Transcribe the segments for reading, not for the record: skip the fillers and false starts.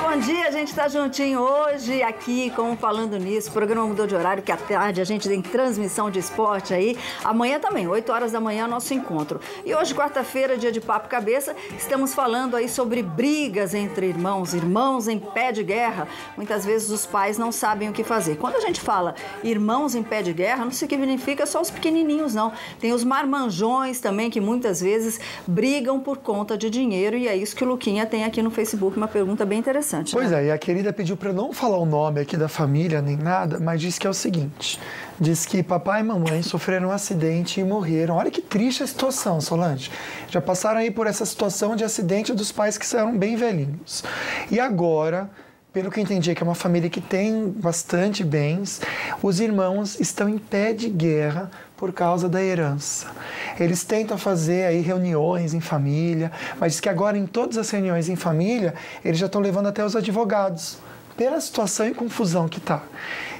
Bom dia, a gente está juntinho hoje aqui com Falando Nisso. O programa mudou de horário, que à tarde a gente tem transmissão de esporte aí. Amanhã também, 8 horas da manhã, nosso encontro. E hoje, quarta-feira, dia de Papo Cabeça, estamos falando aí sobre brigas entre irmãos, irmãos em pé de guerra. Muitas vezes os pais não sabem o que fazer. Quando a gente fala irmãos em pé de guerra, não significa só os pequenininhos, não. Tem os marmanjões também, que muitas vezes brigam por conta de dinheiro, e é isso que o Luquinha tem aqui no Facebook, uma pergunta bem interessante. Pois é, e a querida pediu para eu não falar o nome aqui da família nem nada, mas disse que é o seguinte: diz que papai e mamãe sofreram um acidente e morreram. Olha que triste a situação, Solange. Já passaram aí por essa situação de acidente dos pais que eram bem velhinhos. E agora, pelo que eu entendi, que é uma família que tem bastante bens, os irmãos estão em pé de guerra por causa da herança. Eles tentam fazer aí reuniões em família, mas diz que agora em todas as reuniões em família, eles já estão levando até os advogados, pela situação e confusão que está.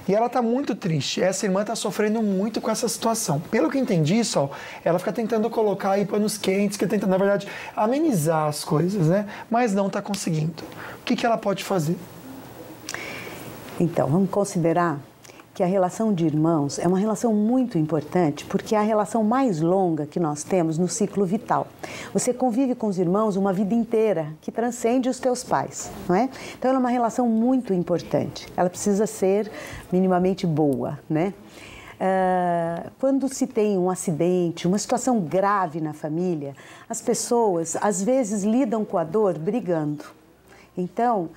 E ela está muito triste. Essa irmã está sofrendo muito com essa situação. Pelo que eu entendi, Sol, ela fica tentando colocar aí panos quentes, que tenta, na verdade, amenizar as coisas, né? Mas não está conseguindo. O que ela pode fazer? Então, vamos considerar que a relação de irmãos é uma relação muito importante, porque é a relação mais longa que nós temos no ciclo vital. Você convive com os irmãos uma vida inteira, que transcende os teus pais, não é? Então, ela é uma relação muito importante. Ela precisa ser minimamente boa, né? Quando se tem um acidente, uma situação grave na família, as pessoas, às vezes, lidam com a dor brigando. Então,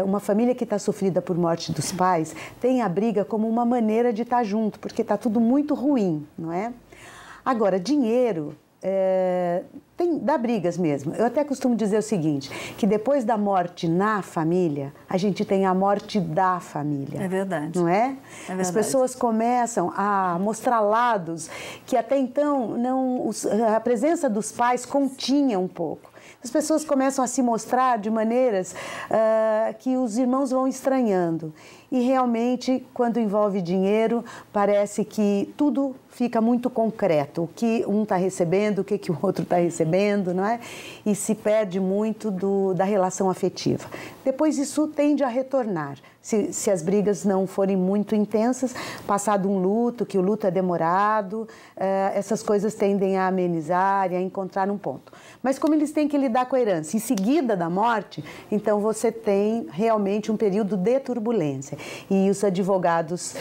uma família que está sofrida por morte dos pais tem a briga como uma maneira de estar junto, porque está tudo muito ruim, não é? Agora, dinheiro dá brigas mesmo. Eu até costumo dizer o seguinte, que depois da morte na família, a gente tem a morte da família. É verdade. Não é? É verdade. As pessoas começam a mostrar lados que até então a presença dos pais continha um pouco. As pessoas começam a se mostrar de maneiras que os irmãos vão estranhando. E realmente, quando envolve dinheiro, parece que tudo fica muito concreto. O que um está recebendo, o que o outro está recebendo, não é? E se perde muito da relação afetiva. Depois isso tende a retornar. Se as brigas não forem muito intensas, passado um luto, que o luto é demorado, essas coisas tendem a amenizar e a encontrar um ponto. Mas como eles têm que lidar com a herança em seguida da morte, então você tem realmente um período de turbulência. E os advogados,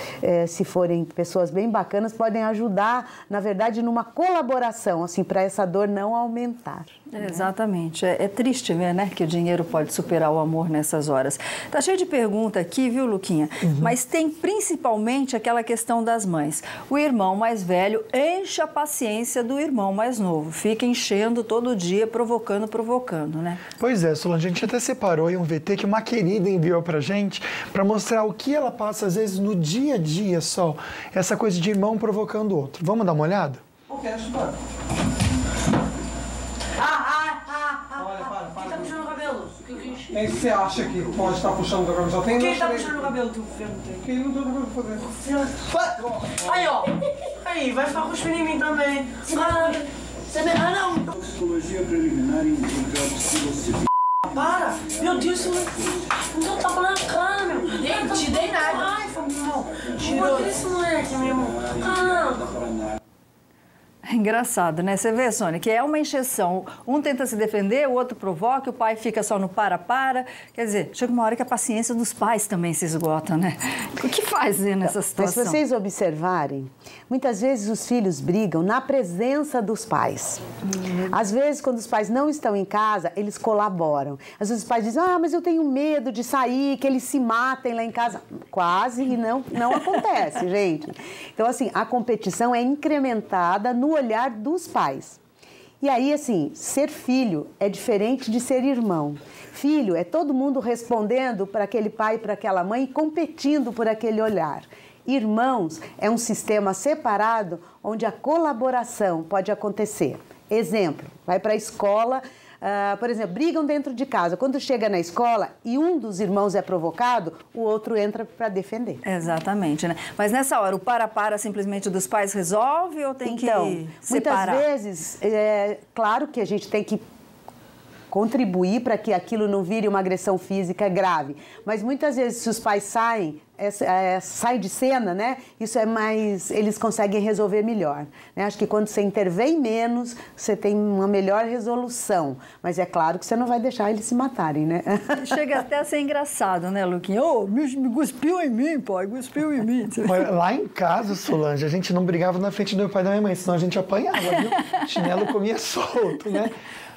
se forem pessoas bem bacanas, podem ajudar, na verdade, numa colaboração, assim, para essa dor não aumentar. Exatamente. É triste ver, né, que o dinheiro pode superar o amor nessas horas. Tá cheio de pergunta aqui, viu, Luquinha? Mas tem principalmente aquela questão das mães. O irmão mais velho enche a paciência do irmão mais novo. Fica enchendo todo dia, provocando, né? Pois é, Solange, a gente até separou aí um VT que uma querida enviou pra gente para mostrar o que ela passa, às vezes, no dia a dia, Sol. Essa coisa de irmão provocando o outro. Vamos dar uma olhada? Ok, chupa. Olha, para. Quem tá puxando o cabelo? Quem você acha que pode estar puxando o cabelo? Já tem Quem tá puxando o cabelo, tu filho? Quem não tem nada pra fazer. Aí, ó. Aí, vai ficar cuspindo em mim também. Ah, você me... Ah, não. Toxicologia preliminar indica psilocibina. Para. Meu Deus, você não tá falando na cara, meu. Nem te dei nada. Ai, foi mal. Tirou esse moleque, meu irmão. Ah, É engraçado, né? Você vê, Sônia, que é uma encheção. Um tenta se defender, o outro provoca, o pai fica só no para. Quer dizer, chega uma hora que a paciência dos pais também se esgota, né? O que fazer nessa situação? Mas se vocês observarem, muitas vezes os filhos brigam na presença dos pais. Às vezes, quando os pais não estão em casa, eles colaboram. Às vezes os pais dizem, mas eu tenho medo de sair, que eles se matem lá em casa. Quase e não acontece, gente. Então, assim, a competição é incrementada no olhar dos pais. E aí, assim, ser filho é diferente de ser irmão. Filho é todo mundo respondendo para aquele pai e para aquela mãe e competindo por aquele olhar. Irmãos é um sistema separado onde a colaboração pode acontecer. Exemplo, vai para a escola, por exemplo, brigam dentro de casa. Quando chega na escola e um dos irmãos é provocado, o outro entra para defender. Exatamente, né? Mas nessa hora, o para simplesmente dos pais resolve ou tem que separar? Muitas vezes, claro que a gente tem que contribuir para que aquilo não vire uma agressão física grave. Mas muitas vezes, se os pais saem de cena, né? Isso é mais... Eles conseguem resolver melhor. Né? Acho que quando você intervém menos, você tem uma melhor resolução. Mas é claro que você não vai deixar eles se matarem, né? Chega até a ser engraçado, né, Luquinha? Ô, me cuspiu em mim, pai, cuspiu em mim. Lá em casa, Solange, a gente não brigava na frente do meu pai e da minha mãe, senão a gente apanhava, viu? O chinelo comia solto, né?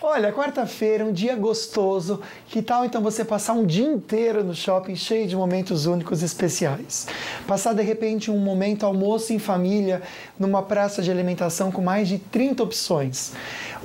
Olha, quarta-feira, um dia gostoso. Que tal então você passar um dia inteiro no shopping cheio de momentos únicos e especiais? Passar de repente um momento almoço em família numa praça de alimentação com mais de 30 opções.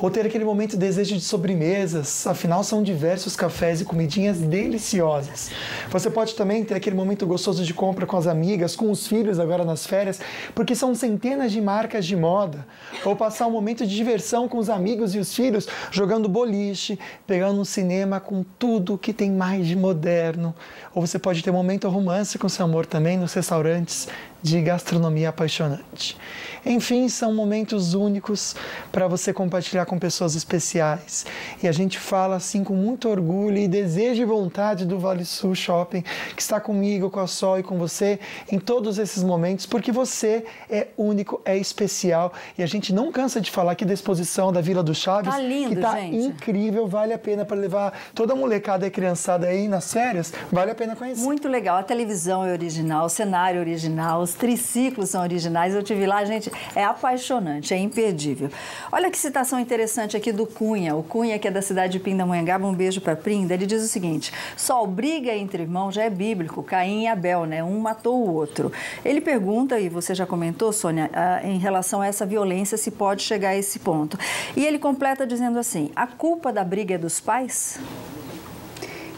Ou ter aquele momento de desejo de sobremesas, afinal são diversos cafés e comidinhas deliciosas. Você pode também ter aquele momento gostoso de compra com as amigas, com os filhos agora nas férias, porque são centenas de marcas de moda. Ou passar um momento de diversão com os amigos e os filhos, jogando boliche, pegando um cinema com tudo que tem mais de moderno. Ou você pode ter um momento romance com seu amor também nos restaurantes de gastronomia apaixonante. Enfim, são momentos únicos para você compartilhar com pessoas especiais. E a gente fala assim com muito orgulho e desejo e vontade do Vale Sul Shopping, que está comigo, com a Sol e com você em todos esses momentos, porque você é único, é especial. E a gente não cansa de falar aqui da exposição da Vila do Chaves, tá lindo, que tá gente. Incrível, vale a pena para levar toda a molecada e criançada aí nas férias, vale a pena conhecer. Muito legal, a televisão é original, o cenário é original, os triciclos são originais, eu tive lá, gente, é apaixonante, é imperdível. Olha que citação interessante aqui do Cunha, o Cunha, que é da cidade de Pindamonhangaba, um beijo para Prinda, ele diz o seguinte: só briga entre irmãos já é bíblico, Caim e Abel, né? Um matou o outro. Ele pergunta, e você já comentou, Sônia, em relação a essa violência, se pode chegar a esse ponto. E ele completa dizendo assim: a culpa da briga é dos pais?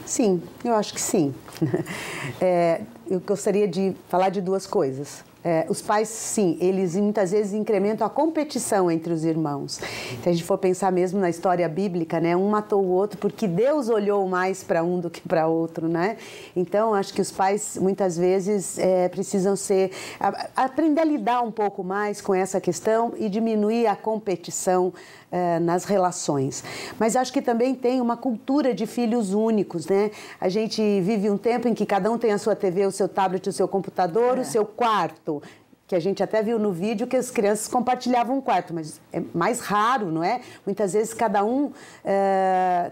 Sim, eu acho que sim. Eu gostaria de falar de duas coisas. Os pais, sim, eles muitas vezes incrementam a competição entre os irmãos. Se a gente for pensar mesmo na história bíblica, né? Um matou o outro porque Deus olhou mais para um do que para outro, né? Então, acho que os pais, muitas vezes, precisam aprender a lidar um pouco mais com essa questão e diminuir a competição nas relações. Mas acho que também tem uma cultura de filhos únicos, né? A gente vive um tempo em que cada um tem a sua TV, o seu tablet, o seu computador, o seu quarto, que a gente até viu no vídeo que as crianças compartilhavam um quarto, mas é mais raro, não é? Muitas vezes cada um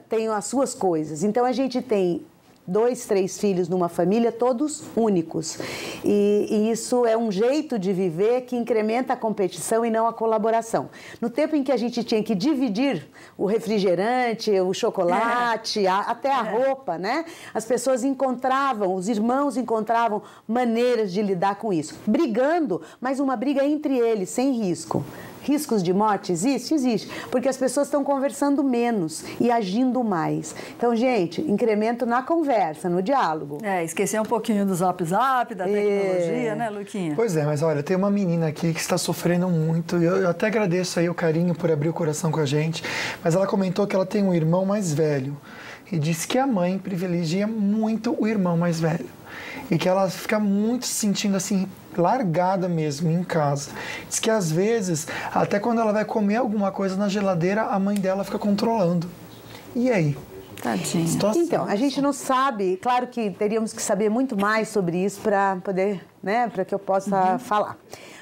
tem as suas coisas. Então a gente tem 2, 3 filhos numa família, todos únicos. E isso é um jeito de viver que incrementa a competição e não a colaboração. No tempo em que a gente tinha que dividir o refrigerante, o chocolate, até a roupa, né? As pessoas encontravam, os irmãos encontravam maneiras de lidar com isso. Brigando, mas uma briga entre eles, sem risco. Riscos de morte existe? Existe, porque as pessoas estão conversando menos e agindo mais. Então, gente, incremento na conversa, no diálogo. Esquecer um pouquinho do Zap Zap, da tecnologia, né, Luquinha? Pois é, mas olha, tem uma menina aqui que está sofrendo muito, e eu até agradeço aí o carinho por abrir o coração com a gente, mas ela comentou que ela tem um irmão mais velho e disse que a mãe privilegia muito o irmão mais velho e que ela fica muito se sentindo assim, largada mesmo em casa. Diz que às vezes, até quando ela vai comer alguma coisa na geladeira, a mãe dela fica controlando. E aí? Tadinha. Então, a gente não sabe, claro que teríamos que saber muito mais sobre isso para poder, né, para que eu possa falar.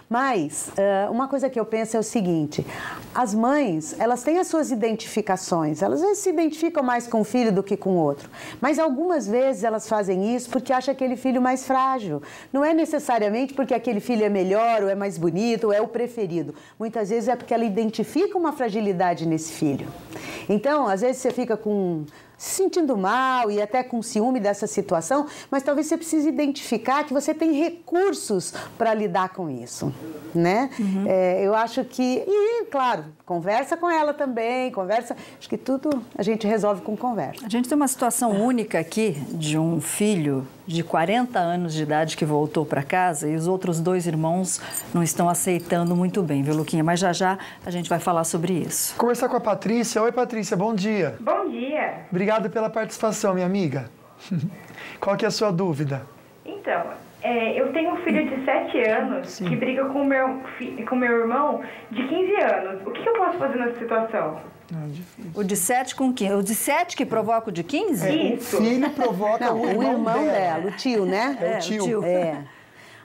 Mas uma coisa que eu penso é o seguinte: as mães, elas têm as suas identificações, elas às vezes se identificam mais com um filho do que com o outro, mas algumas vezes elas fazem isso porque acham aquele filho mais frágil. Não é necessariamente porque aquele filho é melhor, ou é mais bonito, ou é o preferido. Muitas vezes é porque ela identifica uma fragilidade nesse filho. Então, às vezes você fica se sentindo mal e até com ciúme dessa situação, mas talvez você precise identificar que você tem recursos para lidar com isso, né? Eu acho que, e claro, conversa com ela também, acho que tudo a gente resolve com conversa. A gente tem uma situação única aqui de um filho de 40 anos de idade que voltou para casa e os outros 2 irmãos não estão aceitando muito bem, viu, Luquinha? Mas já a gente vai falar sobre isso. Conversar com a Patrícia. Oi, Patrícia, bom dia. Bom dia. Obrigado pela participação, minha amiga. Qual que é a sua dúvida? Então, eu tenho um filho de 7 anos que briga com o meu irmão de 15 anos. O que eu posso fazer nessa situação? Não, difícil. O de 7 com 15. O de 7 que provoca o de 15? O filho provoca Não, o irmão dela, o tio, né? É o tio. É.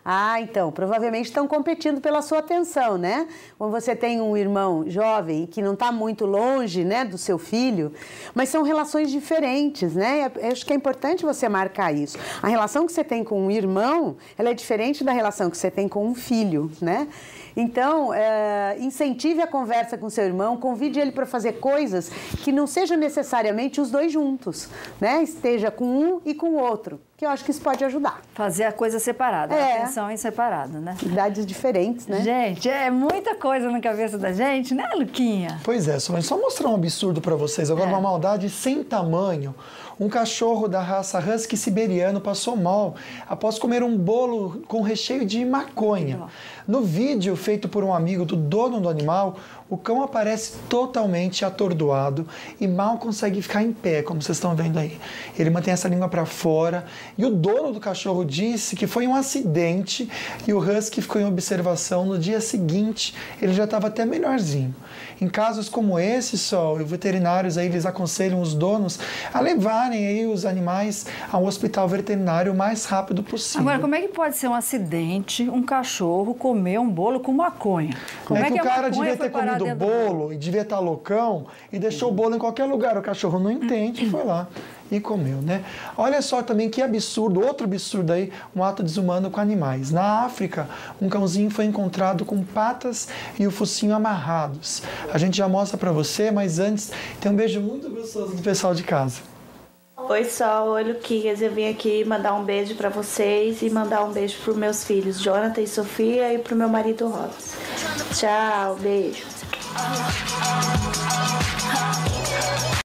Ah, então, provavelmente estão competindo pela sua atenção, né? Quando você tem um irmão jovem que não está muito longe, né, do seu filho, mas são relações diferentes, né? Eu acho que é importante você marcar isso. A relação que você tem com um irmão, ela é diferente da relação que você tem com um filho, né? Então, incentive a conversa com seu irmão, convide ele para fazer coisas que não sejam necessariamente os dois juntos, né? Esteja com um e com o outro, que eu acho que isso pode ajudar. Fazer a coisa separada, a atenção em separado, né? Idades diferentes, né? Gente, é muita coisa na cabeça da gente, né, Luquinha? Pois é, só mostrar um absurdo para vocês. Agora, uma maldade sem tamanho. Um cachorro da raça husky siberiano passou mal após comer um bolo com recheio de maconha. No vídeo feito por um amigo do dono do animal, o cão aparece totalmente atordoado e mal consegue ficar em pé, como vocês estão vendo aí. Ele mantém essa língua para fora e o dono do cachorro disse que foi um acidente e o husky ficou em observação. No dia seguinte, ele já estava até melhorzinho. Em casos como esse, só, os veterinários aí, eles aconselham os donos a levarem aí os animais ao hospital veterinário o mais rápido possível. Agora, como é que pode ser um acidente, um cachorro comer um bolo com maconha? Como é que o cara devia ter parar comido o bolo e devia estar loucão e deixou o bolo em qualquer lugar. O cachorro não entende, foi lá e comeu, né? Olha só também que absurdo, outro absurdo aí, um ato desumano com animais. Na África, um cãozinho foi encontrado com patas e o focinho amarrados. A gente já mostra pra você, mas antes tem um beijo muito gostoso do pessoal de casa. Oi, Sol. Oi, Luquinhas. Eu vim aqui mandar um beijo pra vocês e mandar um beijo pros meus filhos, Jonathan e Sofia, e pro meu marido, Robson. Tchau, beijo.